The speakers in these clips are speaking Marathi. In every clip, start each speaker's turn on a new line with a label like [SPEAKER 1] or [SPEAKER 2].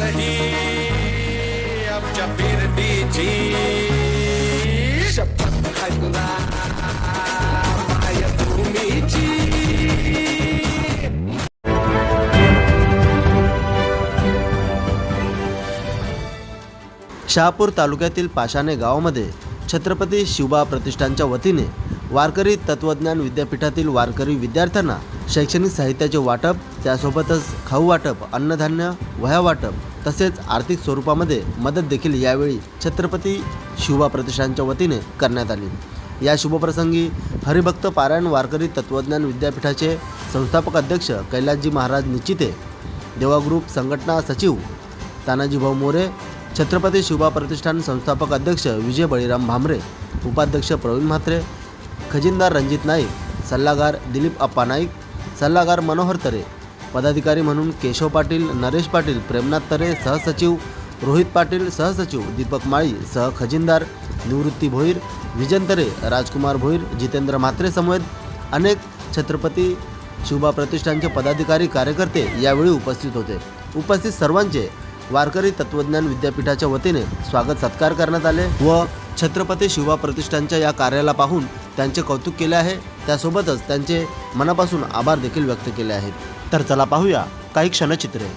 [SPEAKER 1] नाही आमच्या बिरडीची शपथ खायला मायभूमीची.
[SPEAKER 2] शहापूर तालुक्यातील पाशाणे गावामध्ये छत्रपती शिवबा प्रतिष्ठानच्या वतीने वारकरी तत्वज्ञान विद्यापीठातील वारकरी विद्यार्थ्यांना शैक्षणिक साहित्याचे वाटप, त्यासोबतच खाऊ वाटप, अन्नधान्य, वह्या वाटप तसेच आर्थिक स्वरूपामध्ये मदत देखील यावेळी छत्रपती शिवबा प्रतिष्ठानच्या वतीने करण्यात आली. या शुभप्रसंगी हरिभक्त पारायण वारकरी तत्वज्ञान विद्यापीठाचे संस्थापक अध्यक्ष कैलासजी महाराज निचिते, देवा ग्रुप संघटना सचिव तानाजीभाऊ मोरे, छत्रपती शिवबा प्रतिष्ठान संस्थापक अध्यक्ष विजय बळीराम भामरे, उपाध्यक्ष प्रवीण म्हात्रे, खजिनदार रणजित नाईक, सल्लागार दिलीप अप्पा नाईक, सल्लागार मनोहर तरे, पदाधिकारी म्हणून केशव पाटील, नरेश पाटील, प्रेमनाथ तरे, सहसचिव रोहित पाटील, सहसचिव दीपक माळी, सह खजिनदार निवृत्ती भोईर, विजन तरे, राजकुमार भोईर, जितेंद्र म्हात्रे समेत अनेक छत्रपती शिवबा प्रतिष्ठानचे पदाधिकारी कार्यकर्ते यावेळी उपस्थित होते. उपस्थित सर्वांचे वारकरी तत्वज्ञान विद्यापीठाच्या वतीने स्वागत सत्कार करण्यात आले व छत्रपती शिवबा प्रतिष्ठानच्या या कार्याला पाहून त्यांचे कौतुक केले आहे. त्यासोबतच त्यांचे मनापासून आभार देखील व्यक्त केले आहेत. तर चला पाहूया काही क्षणचित्रे.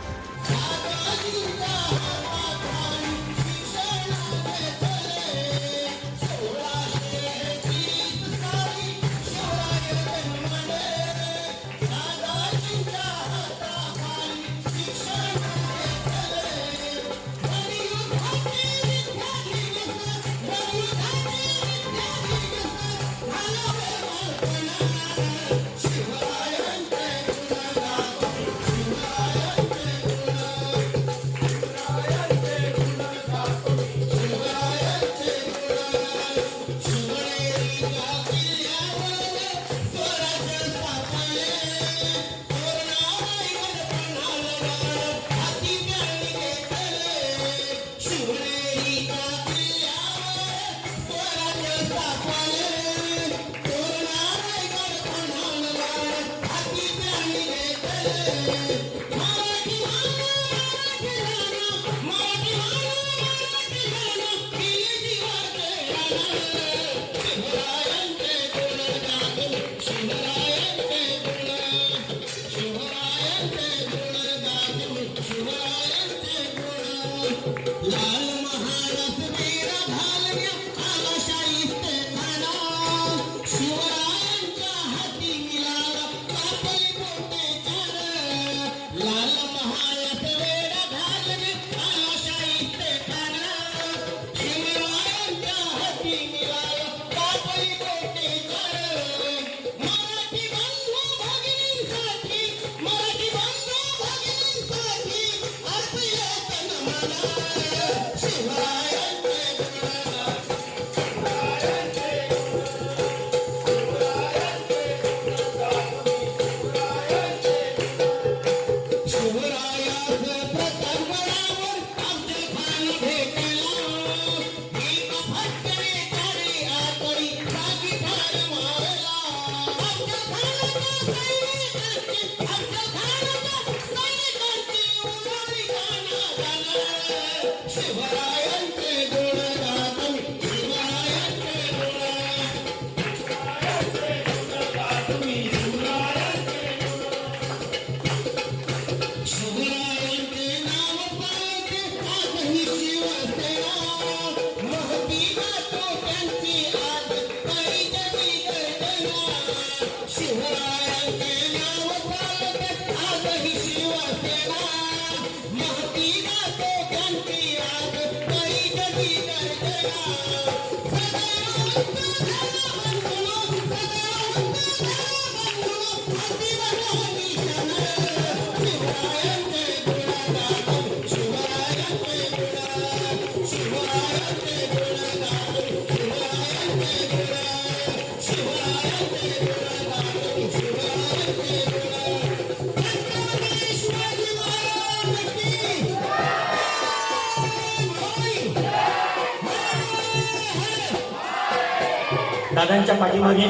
[SPEAKER 3] दादांच्या पाठीमागे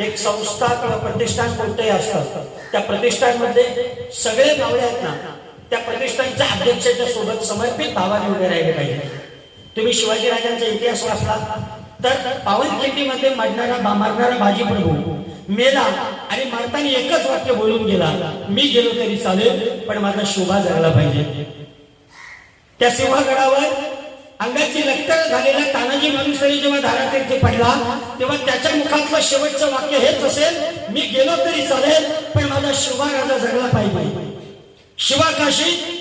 [SPEAKER 3] एक संस्था किंवा प्रतिष्ठान कोणतेही असतं, त्या प्रतिष्ठानमध्ये सगळे मावळे आहेत ना, त्या प्रतिष्ठानच्या अध्यक्षाच्या सोबत समर्पित भावाने उभे राहिले पाहिजे. तुम्ही शिवाजी राजांचा इतिहास वाचला तर पावनखिंडीमध्ये मारणारा बाजी प्रभू मेला आणि मारताना एकच वाक्य बोलून गेला, मी गेलो तरी चालेल पण माझा शोभा जगला पाहिजे. त्या सिंहगडावर अंगाची लक्तर झालेला तानाजी मालुसरे जेव्हा धारातीर्थी पडला तेव्हा त्याच्या मुखातलं शेवटचं वाक्य हेच असेल, मी गेलो तरी चालेल पण माझा शोभा राजा जगला पाहिजे. शिवाकाशीत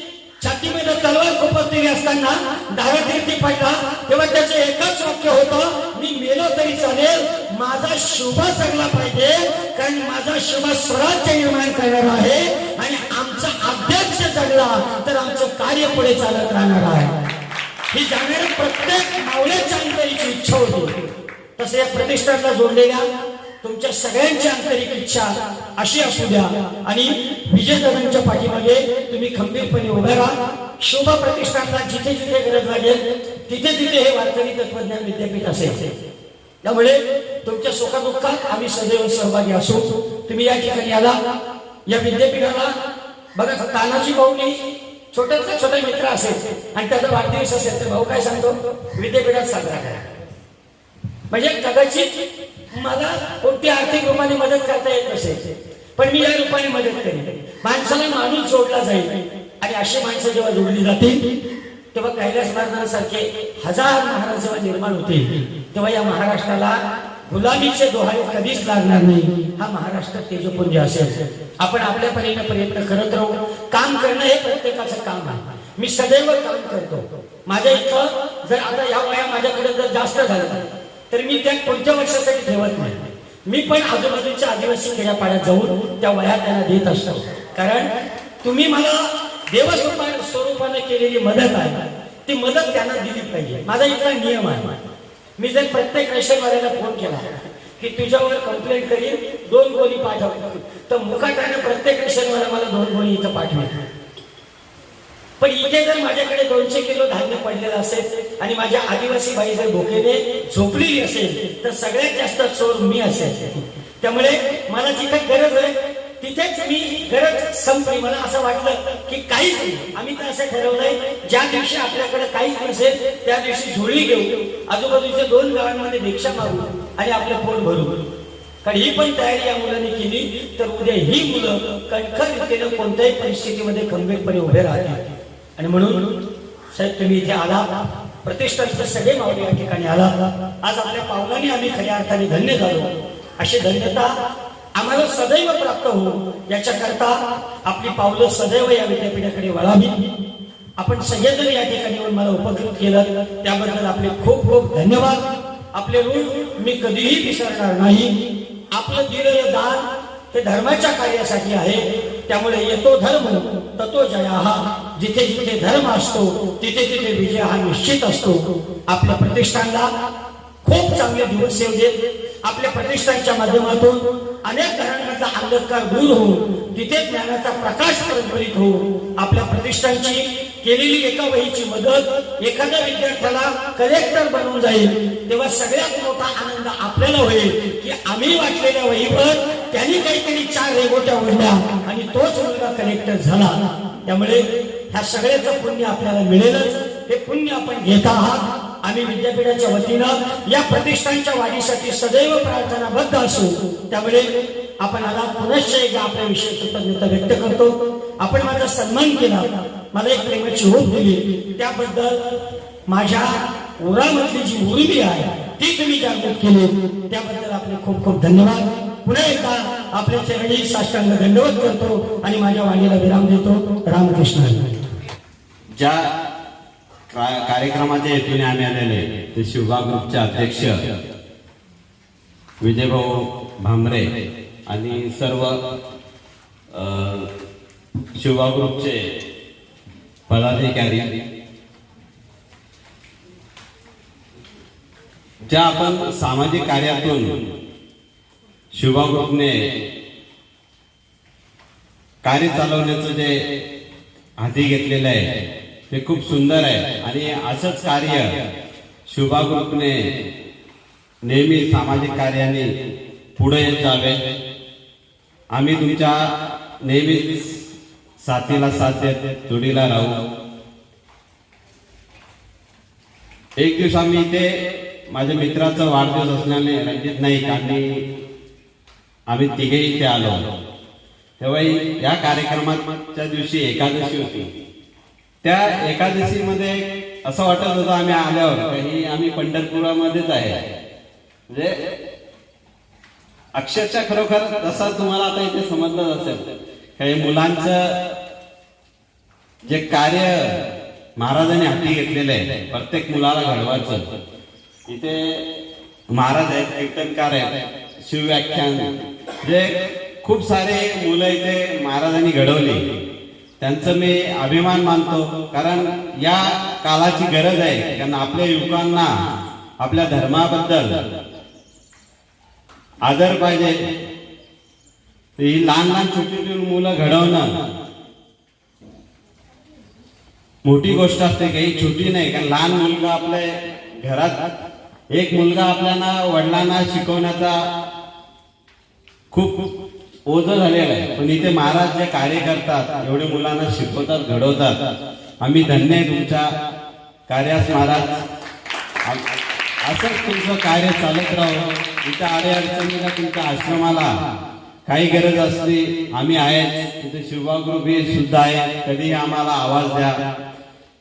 [SPEAKER 3] छातीमध्ये तलवार खुपसलेली असताना धारातीर्थी पडला तेव्हा त्याचं एकच वाक्य होतं, मी मेलो तरी चालेल माझा शोभा जगला पाहिजे, कारण माझा शोभा स्वराज्य निर्माण करणार आहे आणि आमचा अध्यक्ष जगला तर आमचं कार्य पुढे चालत राहणार आहे. ही जाणाऱ्या प्रत्येक मावळ्याच्या अंतरीची इच्छा होती. तसे या प्रतिष्ठानला जोडलेल्या तुमच्या सगळ्यांची आंतरिक इच्छा अशी असू द्या आणि विजयदादांच्या पाठीमागे तुम्ही खंबीरपणे उभे राहा. शोभा प्रतिष्ठानला जिथे जिथे गरज लागेल तिथे तिथे हे वारकरी तत्वज्ञान विद्यापीठ असेल. त्यामुळे तुमच्या सुखदुःखात आम्ही सदैव सहभागी असू. तुम्ही या ठिकाणी आला, या विद्यापीठाला बघा, तानाजी भाऊनी छोट्यातला छोटा मित्र असेल आणि त्याचा वाढदिवस असेल तर भाऊ काय सांगतो, विद्यापीठात साजरा करा. म्हणजे कदाचित मला कोणती आर्थिक रूपाने मदत करता येत नसेल पण मी या रूपाने मदत करेन. माणसाला माणूस जोडला जाईल आणि अशी माणसं जेव्हा जोडली जातील तेव्हा कैलास महाराजांसारखे हजार महाराज जेव्हा निर्माण होतील तेव्हा या महाराष्ट्राला गुलामीचे दोहारे कधीच लागणार नाही. हा महाराष्ट्र तेजपुंज असेल. आपण आपल्या परीने प्रयत्न करत राहू. काम करणं हे प्रत्येकाचं काम आहे. मी सदैव काम करतो. माझ्या इथं जर आता या वया माझ्याकडे जर जास्त झालं तर मी त्या पुढच्या वर्षासाठी ठेवत नाही. मी पण आजूबाजूच्या आदिवासी खेड्यापाड्यात जाऊन त्या वया त्यांना देत असतो. कारण तुम्ही मला देवस्वरूपाने केलेली मदत आहे ती मदत त्यांना दिली पाहिजे. माझा इथला नियम आहे. मी जर प्रत्येक रेशनवाल्याला फोन केला की तुझ्यावर कंप्लेंट करीन 2 गोळी पाठव तर मुखाटाने प्रत्येक रेशनवाला मला 2 गोळी इथं पाठवेल. पण इथे जर माझ्याकडे 200 किलो धान्य पडलेलं असेल आणि माझ्या आदिवासी बाई जर भोकेने झोपलेली असेल तर सगळ्यात जास्त चोर मी असेल. त्यामुळे मला जिथे गरज आहे तिथेच मी गरज संपली. मला असं वाटलं की काहीच नाही. आम्ही तर असं ठरवलंय ज्या दिवशी आपल्याकडे काहीच नसेल त्या दिवशी झोळी घेऊ, आजूबाजूच्या 2 गावांमध्ये भिक्षा मागू आणि आपलं पोट भरू. कारण ही पण तयारी या मुलांनी केली तर उद्या ही मुलं कणखर रीतीनं कोणत्याही परिस्थितीमध्ये खंबीरपणे उभे राहतील. आणि म्हणून साहेब तुम्ही इथे आला, प्रतिष्ठानचे सगळे मावळे या ठिकाणी आला. आज आपल्या पावलाने आम्ही खऱ्या अर्थाने धन्य झालो. अशी धन्यता आम्हाला सदैव प्राप्त हो याच्याकरता आपली पावलं सदैव या विद्यापीठाकडे वळावी. आपण सगळेजण या ठिकाणी येऊन मला उपकृत केलं त्याबद्दल आपले खूप खूप धन्यवाद. आपले ऋण मी कधीही विसरणार नाही. आपलं दिलेलं दान हे धर्माच्या कार्यासाठी आहे. त्यामुळे येतो धर्म ततो जया. जिथे जिथे धर्म असतो तिथे तिथे विजय हा निश्चित असतो. आपल्या प्रतिष्ठानला खूप चांगले दिवस येऊ देत. आपल्या प्रतिष्ठानच्या माध्यमातून अनेक घरांमधला अंधकार दूर होऊन तिथे ज्ञानाचा प्रकाश प्रज्वलित होऊन आपल्या प्रतिष्ठानची केलेली एका वहीची मदत एखाद्या विद्यार्थ्याला कलेक्टर बनवून जाईल तेव्हा सगळ्यात मोठा आनंद आपल्याला होईल की आम्ही वाटलेल्या वहीवर त्यांनी काहीतरी 4 रेघोट्या ओढल्या आणि तोच मुलगा कलेक्टर झाला. त्यामुळे ह्या सगळ्याचं पुण्य आपल्याला मिळेलच. हे पुण्य आपण घेत आहात. आम्ही विद्यापीठाच्या वतीनं या प्रतिष्ठानच्या वाढीसाठी सदैव प्रार्थनाबद्ध असू. त्यामुळे आपण आला पुनश्च एकदा आपल्याविषयी कृतज्ञता व्यक्त करतो. आपण माझा सन्मान केला, मला एक प्रेमाची ओढ दिली त्याबद्दल माझ्या उरामधली जी उर्मी आहे ती तुम्ही जागृत केली त्याबद्दल आपले खूप खूप धन्यवाद. पुन्हा एकदा आपल्या चरणी साष्टांग दंडवत करतो आणि माझ्या वाणीला विराम देतो. रामकृष्ण.
[SPEAKER 4] ज्या कार्यक्रमाच्या हेतूने आम्ही आलेले ते शिवबा ग्रुपचे अध्यक्ष विजयभाऊ भामरे आणि सर्व शिवबा ग्रुपचे पदाधिकारी, ज्या आपण सामाजिक कार्यातून शिवबा ग्रुपने कार्य चालवण्याचं जे हाती घेतलेलं आहे ते खूप सुंदर आहे. आणि असंच कार्य शिवबा ग्रुपने नेहमी सामाजिक कार्याने पुढे येत जावे. आम्ही तुमच्या नेहमी साथीला साथ देत जोडीला राहू. एक दिवस आम्ही इथे माझ्या मित्राचा वाढदिवस असल्याने रणजित नाईक आणि आम्ही तिघेही इथे आलो. तेव्हा या कार्यक्रमाच्या दिवशी एकादशी होती. त्या एकादशीमध्ये असं वाटत होतं आम्ही आल्यावर ही आम्ही पंढरपुरामध्येच आहे. म्हणजे अक्षरशः खरोखर तसा तुम्हाला आता इथे समजलं असेल काही मुलांचं जे कार्य महाराजांनी हाती घेतलेलं आहे प्रत्येक मुलाला घडवायचं. इथे महाराज आहेत, कीर्तनकार आहेत, शिवव्याख्यान जे खूप सारे मुलं इथे महाराजांनी घडवली. त्यांचं मी अभिमान मानतो, कारण या काळाची गरज आहे. कारण आपल्या युवकांना आपल्या धर्माबद्दल आदर पाहिजे. ही लहान लहान छोटी छोटी मुलं घडवणं मोठी गोष्ट असते, काही छोटी नाही. कारण लहान मुलगा आपल्या घरात एक मुलगा आपल्याला वडिलांना शिकवण्याचा खूप ओझं झालेलं आहे. पण इथे महाराज जे कार्य करतात, एवढे मुलांना शिकवतात, घडवतात. आम्ही धन्य आहे तुमच्या कार्यास महाराज. असंच तुमचं कार्य चालत राहो. इथे अडचणीला तुमच्या आश्रमाला काही गरज असली आम्ही आहेत. तिथे शिवबा ग्रुप हे सुद्धा आहे. कधीही आम्हाला आवाज द्या.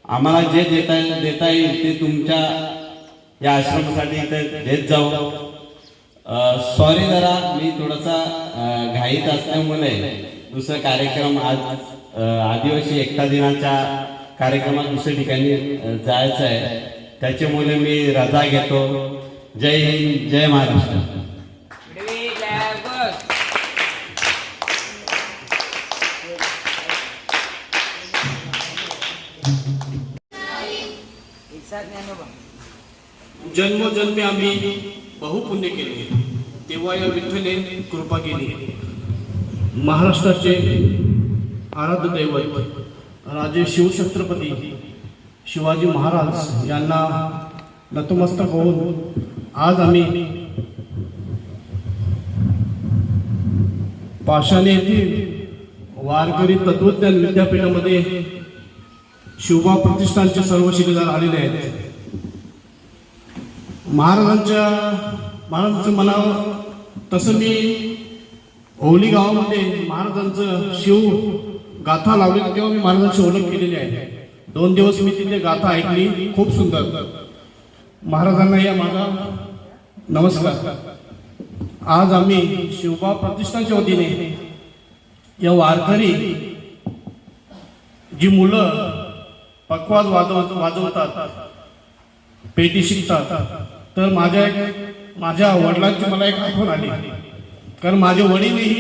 [SPEAKER 4] आम्हाला जे देता येईल ते तुमच्या या आश्रमासाठी इथे देत जाऊ. सॉरी जरा मी थोडासा घाईत असल्यामुळे दुसरा कार्यक्रम आज आदिवासी एकता दिनाच्या कार्यक्रमात दुसऱ्या ठिकाणी जायचं आहे. त्याच्यामुळे मी रजा घेतो. जय हिंद, जय महाराष्ट्र.
[SPEAKER 5] जन्मोजन्मी आम्ही बहुपुण्य केले, तेव्हा या विठ्ठले कृपा केली. महाराष्ट्राचे आराध्य दैवत राजे शिवछत्रपती शिवाजी महाराज यांना नतमस्तक होऊन आज आम्ही पाषाणे येथील वारकरी तत्वज्ञान विद्यापीठामध्ये शिवबा प्रतिष्ठानचे सर्व शिलेदार आलेले आहेत. महाराजांचं म्हणावं तसं मी ओवली गावामध्ये महाराजांचं शिव गाथा लावली, तेव्हा मी महाराजांची ओळख केलेली आहे. 2 दिवस मी तिथे गाथा ऐकली, खूप सुंदर. महाराजांना या माझा नमस्कार. आज आम्ही शिवबा प्रतिष्ठानच्या वतीने या वारकरी जी मुलं पखवाज वाजवतात, पेटी शिकतात, तर माझ्या वडिलांची मला एक आठवण आली. कारण माझे वडीलही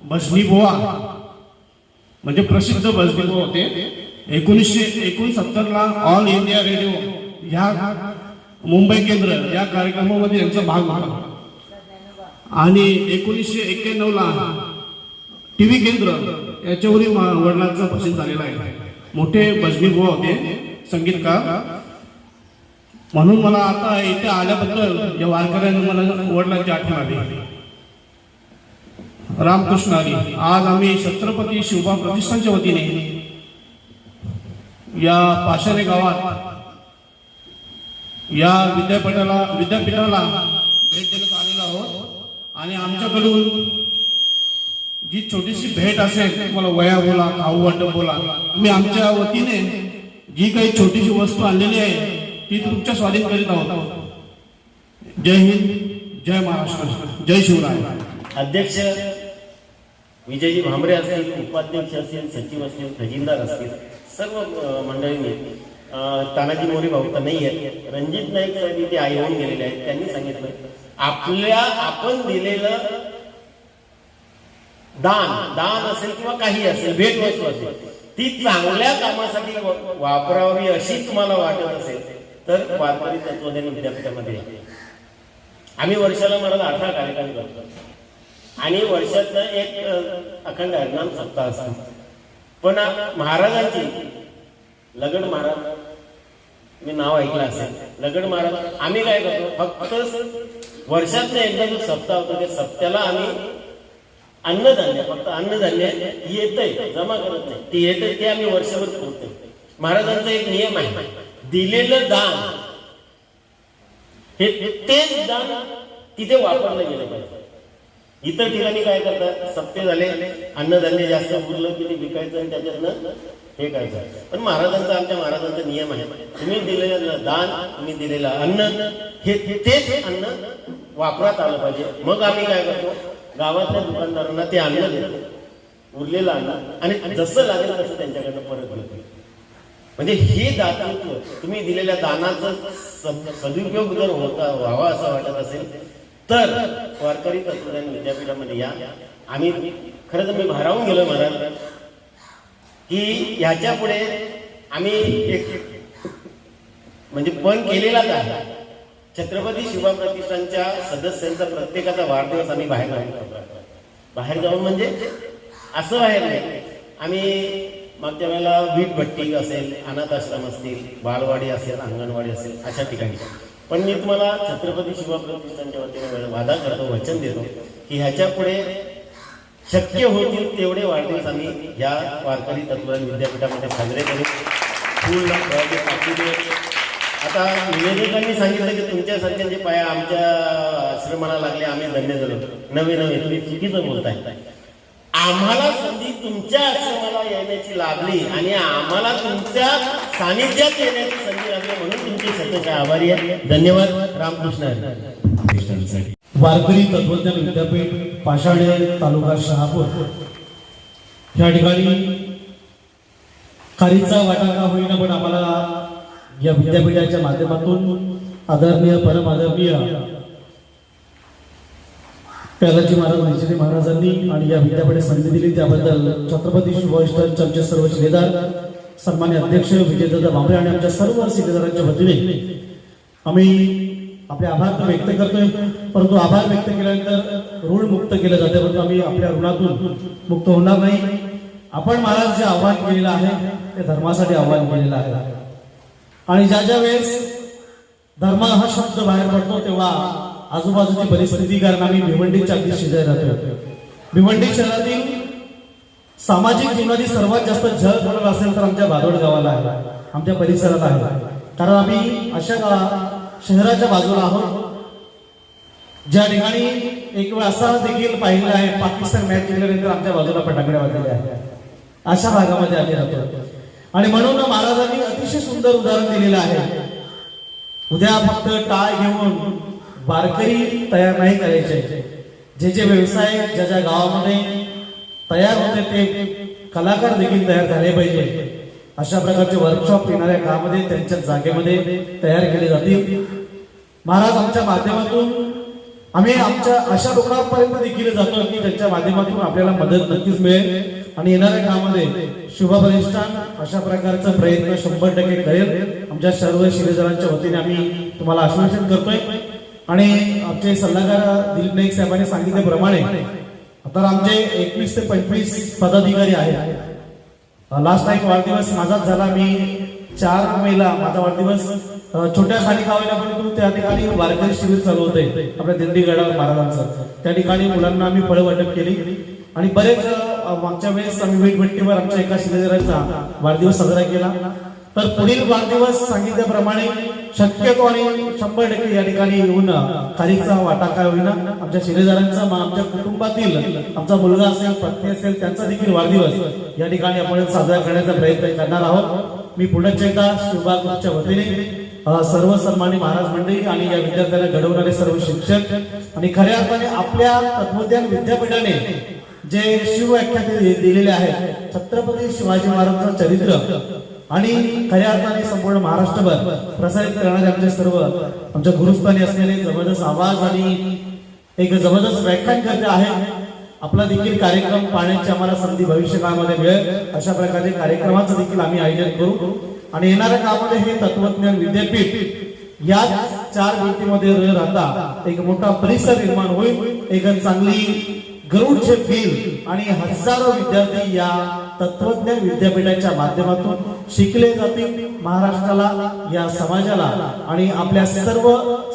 [SPEAKER 5] भजनी बुवा म्हणजे प्रसिद्ध भजनी बुवा होते. 1969ला ऑल इंडिया रेडिओ ह्या मुंबई केंद्र या कार्यक्रमामध्ये यांचा भाग होता. आणि 1991ला टीव्ही केंद्र याच्यावरही वडिलांचा भजन झालेला आहे. मोठे भजनी बुवा होते, संगीतकार. म्हणून मला आता इथे आल्याबद्दल या वारकऱ्यांना मला वडिलांची आठवण आली. रामकृष्ण हरी. आज आम्ही छत्रपती शिवबा प्रतिष्ठानच्या वतीने या पाषाणे गावात या विद्यापीठाला भेट देण्यात आलेलो आहोत. आणि आमच्याकडून जी छोटीशी भेट असेल, तुम्हाला वया बोला, खाऊ वाटप बोला, मी आमच्या वतीने जी काही छोटीशी वस्तू आणलेली आहे ती तुमच्या स्वाधीन करीत आहोत. जय हिंद, जय महाराष्ट्र, जय शिवराय.
[SPEAKER 6] अध्यक्ष विजयजी भांबरे असतील, उपाध्यक्ष असतील, सचिव असतील, खजिनदार असतील, सर्व मंडळींनी, तानाजी मोरे भाऊ तर नाही आहेत, रणजित नाईक साहेब इथे येऊन गेलेले आहेत. त्यांनी सांगितलं आपण दिलेलं दान असेल किंवा काही असेल, भेट वस्तू असेल, ती चांगल्या कामासाठी वापरावी अशी तुम्हाला वाटत असेल तर वारकरी तत्वज्ञान विद्यापीठामध्ये आम्ही वर्षाला मला 18 कार्यक्रम करतो. आणि वर्षातनं एक अखंड हरिनाम सप्ताह असतो. पण महाराजांची लगड महाराज, मी नाव ऐकलं असेल, लगड महाराज, आम्ही काय करतो, फक्त वर्षातनं एकदा जो सप्ताह होतो त्या सप्त्याला आम्ही अन्नधान्य, फक्त अन्नधान्य येतंय, जमा करत नाही, ते येतंय ते आम्ही वर्षभर पुरतोय. महाराजांचा एक नियम आहे, दिलेलं दान हे तेच दान तिथे वापरलं गेलं पाहिजे. इतर ठिकाणी काय करतात, सप्ते झाले, अन्नधान्य जास्त उरलं की ते विकायचं आणि त्याच्यातनं हे काय करायचं. पण आमच्या महाराजांचा नियम आहे, तुम्ही दिलेलं दान, तुम्ही दिलेलं अन्न हे तेच अन्न वापरात आलं पाहिजे. मग आम्ही काय करतो, गावातल्या दुकानदारांना ते अन्न देतो, उरलेलं अन्न, आणि जसं लागेल तसं त्यांच्याकडनं परत घेतो. म्हणजे हे दातृत्व, तुम्ही दिलेल्या दानाचा सदुपयोग जर व्हावा असं वाटत असेल तर वारकरी तत्वज्ञान विद्यापीठामध्ये या. आम्ही खरं तर मी भारावून गेलो महाराज की ह्याच्या पुढे आम्ही एक म्हणजे पण केलेलाच आहे. छत्रपती शिवबा प्रतिष्ठानच्या सदस्यांचा प्रत्येकाचा वाढदिवस आम्ही बाहेर जाऊन म्हणजे असं बाहेर नाही. आम्ही मागच्या वेळेला वीट भट्टी असेल, अनाथ आश्रम असतील, बालवाडी असेल, अंगणवाडी असेल, अशा ठिकाणी. पण मी तुम्हाला छत्रपती शिवबा प्रतिष्ठानच्या वतीने वादा करतो, वचन देतो की ह्याच्या पुढे शक्य होतील तेवढे वाढदिवस आम्ही या वारकरी तत्वज्ञान विद्यापीठामध्ये साजरे करू. फुल आता निवेदकांनी सांगितलं की तुमच्यासारख्यांचे पाया आमच्या आश्रमाला लागले, आम्ही धन्य झालो. नवे तुम्ही चुकीचं बोलताय. आम्हाला संधी तुमच्या आश्रमाला येण्याची लाभली आणि आम्हाला तुमच्या सानिध्यात येण्याची संधी लागली, म्हणून तुमचे सतत आभारी आहे. धन्यवाद. रामकृष्ण हरी.
[SPEAKER 5] वारकरी तत्वज्ञान विद्यापीठ पाषाणे, तालुका शहापूर या ठिकाणी खारीचा वाटा का होईना, पण आम्हाला या विद्यापीठाच्या माध्यमातून आदरणीय, परम आदरणीय प्यालाजी महाराज, निश्चिती महाराजांनी आणि या विद्यापीठात संधी दिली त्याबद्दल छत्रपती शिवबा प्रतिष्ठानचे आमचे सर्व शिलेदार, सन्मान्य अध्यक्ष विजयदादा भांबरे आणि आमच्या सर्व शिलेदारांच्या वतीने आम्ही आपले आभार व्यक्त करतोय. परंतु आभार व्यक्त केल्यानंतर ऋण मुक्त केलं जाते, परंतु आम्ही आपल्या ऋणातून मुक्त होणार नाही. आपण महाराज जे आव्हान केलेलं आहे ते धर्मासाठी आव्हान केलेलं आहे, आणि ज्या वेळेस धर्म हा शब्द बाहेर पडतो तेव्हा आजूबाजूची परिस्थिती, कारण आम्ही भिवंडीच्या अगदी शेजारी राहतो. भिवंडी शहरातील सामाजिक जीवनाची सर्वात जास्त झळ पडत असेल तर आमच्या बादोड गावाला आहे, आमच्या परिसरात आहे. कारण आम्ही अशा शहराच्या बाजूला आहोत ज्या ठिकाणी एक वेळ असा देखील पाहिलं आहे, पाकिस्तान मॅच जिंकल्यानंतर आमच्या बाजूला फटाकडे वाजलेले आहेत. अशा भागामध्ये आम्ही राहतो, आणि म्हणून महाराजांनी अतिशय सुंदर उदाहरण दिलेलं आहे. उद्या फक्त टाळ घेऊन वारकरी तयार नाही करायचे. जे व्यवसाय ज्या गावामध्ये तयार होते ते कलाकार देखील तयार झाले पाहिजे. अशा प्रकारचे वर्कशॉप येणाऱ्या काळामध्ये त्यांच्या जागेमध्ये तयार केले जातील. महाराज आमच्या माध्यमातून आम्ही आमच्या अशा लोकांपर्यंत देखील जातो की त्यांच्या माध्यमातून आपल्याला मदत नक्कीच मिळेल, आणि येणाऱ्या काळामध्ये शिवबा प्रतिष्ठान अशा प्रकारचा प्रयत्न 100% करेल. आमच्या सर्व शिलेदारांच्या वतीने आम्ही तुम्हाला आश्वासन करतोय. आणि आमचे सल्लागार दिलीप नाईक साहेबांनी सांगितल्याप्रमाणे आता आमचे 21 ते 25 पदाधिकारी आहेत. लास्ट टाइम वाढदिवस माझाच झाला. मी 4 मेला माझा वाढदिवस छोट्या खाली गावाला, परंतु त्या ठिकाणी वारकरी शिबिर चालू होते आपल्या दिंडीगडावर महाराजांचं. त्या ठिकाणी मुलांना आम्ही फळं वाटप केली, आणि बरेच मागच्या वेळेस आम्ही वीटभट्टीवर आमच्या एका शिलेदाराचा वाढदिवस साजरा केला. तर पुढील वाढदिवस सांगितल्याप्रमाणे शक्यतो आणि 100% या ठिकाणी येऊन खारीचा वाटा काय होईना आमच्या शिलेदारांचा, आमच्या कुटुंबातील आमचा मुलगा असेल, पत्नी असेल, त्यांचा देखील वाढदिवस या ठिकाणी आपण साजरा करण्याचा प्रयत्न करणार आहोत. मी पुढच्या एकदा शिवबा ग्रुपच्या वतीने सर्व सन्मानी महाराज मंडळी आणि या विद्यार्थ्यांना घडवणारे सर्व शिक्षक, आणि खऱ्या अर्थाने आपल्या तत्वज्ञान विद्यापीठाने जे शिवव्याख्याने दिलेले आहेत, छत्रपती शिवाजी महाराजांचं चरित्र आणि खऱ्या अर्थाने संपूर्ण महाराष्ट्रभर प्रसारित करणारे आमचे सर्व आमच्या गुरुस्थानी असलेले जबरदस्त आवाज आणि एक जबरदस्त व्याख्यान करते आहे. आपला देखील कार्यक्रम पाहण्याची आम्हाला संधी भविष्य काळामध्ये मिळेल. अशा प्रकारे कार्यक्रमाचं देखील आम्ही आयोजन करू, आणि येणाऱ्या काळामध्ये हे तत्वज्ञान विद्यापीठ या 4 भिंतीमध्ये राहता एक मोठा परिसर निर्माण होईल. एक चांगली गरुड बिल आणि हजारो विद्यार्थी या
[SPEAKER 7] तत्वज्ञान विद्यापीठाच्या माध्यमातून शिकले जातील. महाराष्ट्राला, या समाजाला आणि आपल्या सर्व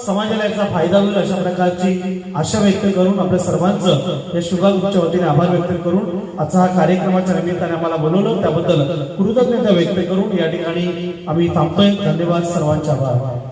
[SPEAKER 7] समाजाला याचा फायदा होईल अशा प्रकारची आशा व्यक्त करून आपल्या सर्वांचं या शुभा ग्रुपच्या वतीने आभार व्यक्त करून आजचा हा कार्यक्रमाच्या निमित्ताने आम्हाला बोलवलं त्याबद्दल कृतज्ञता व्यक्त करून या ठिकाणी आम्ही थांबतोय. धन्यवाद, सर्वांचे आभार.